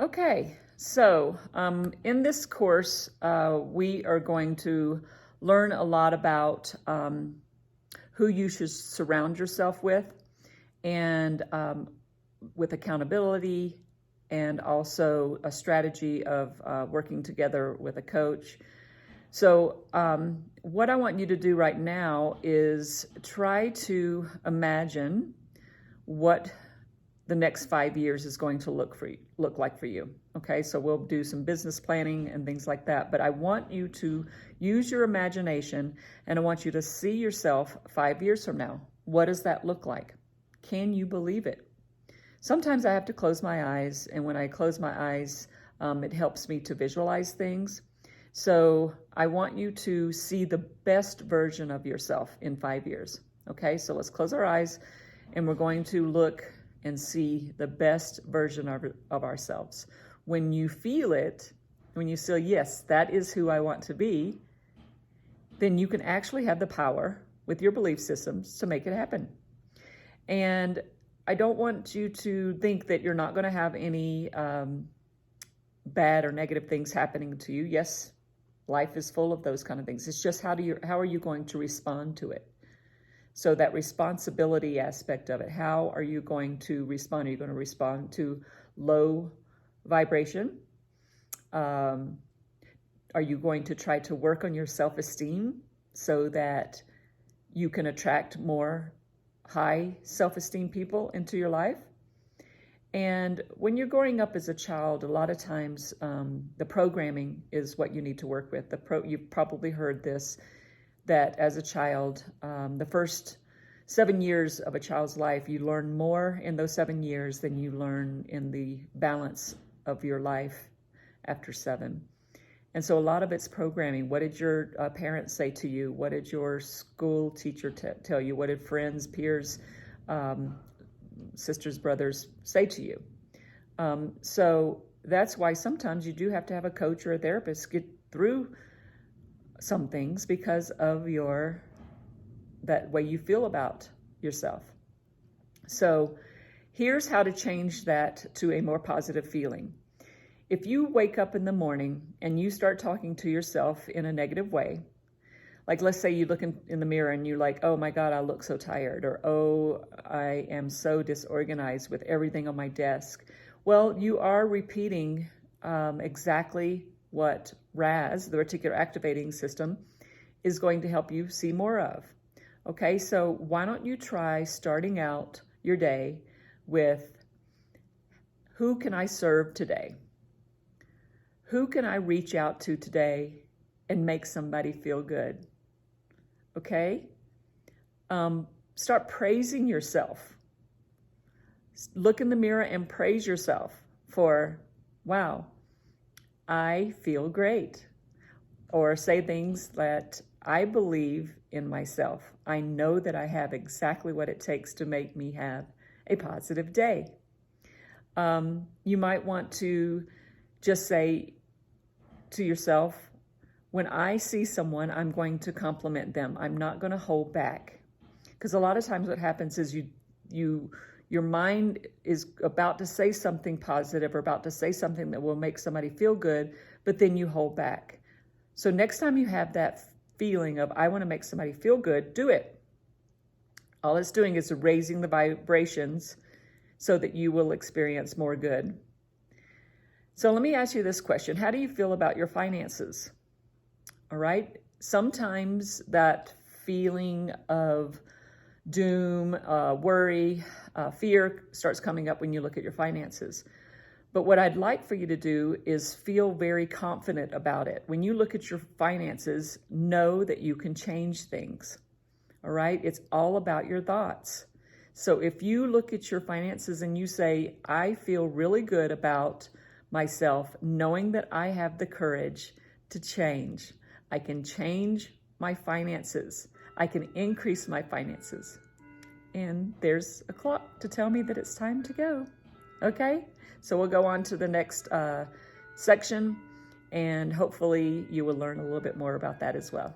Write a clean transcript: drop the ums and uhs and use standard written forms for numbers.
Okay, so in this course, we are going to learn a lot about who you should surround yourself with, and with accountability, and also a strategy of working together with a coach. So what I want you to do right now is try to imagine what the next 5 years is going to look like for you. Okay, so we'll do some business planning and things like that, but I want you to use your imagination, and I want you to see yourself 5 years from now. What does that look like? Can you believe it? Sometimes I have to close my eyes, and when I close my eyes, it helps me to visualize things. So I want you to see the best version of yourself in 5 years. Okay, so let's close our eyes, and we're going to look and see the best version of ourselves. When you feel it, when you say, yes, that is who I want to be, then you can actually have the power with your belief systems to make it happen. And I don't want you to think that you're not going to have any bad or negative things happening to you. Yes, life is full of those kind of things. It's just how are you going to respond to it? So that responsibility aspect of it, how are you going to respond? Are you going to respond to low vibration? Are you going to try to work on your self-esteem so that you can attract more high self-esteem people into your life? And when you're growing up as a child, a lot of times the programming is what you need to work with. You've probably heard this, that as a child, the first 7 years of a child's life, you learn more in those 7 years than you learn in the balance of your life after 7. And so a lot of it's programming. What did your parents say to you? What did your school teacher tell you? What did friends, peers, sisters, brothers say to you? So that's why sometimes you do have to have a coach or a therapist get through some things because of that way you feel about yourself. So here's how to change that to a more positive feeling. If you wake up in the morning and you start talking to yourself in a negative way, like let's say you look in the mirror and you're like, oh my God, I look so tired, or oh, I am so disorganized with everything on my desk. Well, you are repeating exactly what RAS, the reticular activating system, is going to help you see more of. Okay, so why don't you try starting out your day with, who can I serve today? Who can I reach out to today and make somebody feel good? Okay? Start praising yourself. Look in the mirror and praise yourself for, wow, I feel great. Or say things that I believe in myself. I know that I have exactly what it takes to make me have a positive day. You might want to just say to yourself, when I see someone, I'm going to compliment them. I'm not going to hold back. Because a lot of times what happens is your mind is about to say something positive or about to say something that will make somebody feel good, but then you hold back. So next time you have that feeling of, I want to make somebody feel good, do it. All it's doing is raising the vibrations so that you will experience more good. So let me ask you this question. How do you feel about your finances? All right. Sometimes that feeling of doom, worry, fear starts coming up when you look at your finances. But what I'd like for you to do is feel very confident about it. When you look at your finances, know that you can change things. All right? It's all about your thoughts. So if you look at your finances and you say, I feel really good about myself, knowing that I have the courage to change. I can change my finances. I can increase my finances. And there's a clock to tell me that it's time to go. Okay? So we'll go on to the next section, and hopefully you will learn a little bit more about that as well.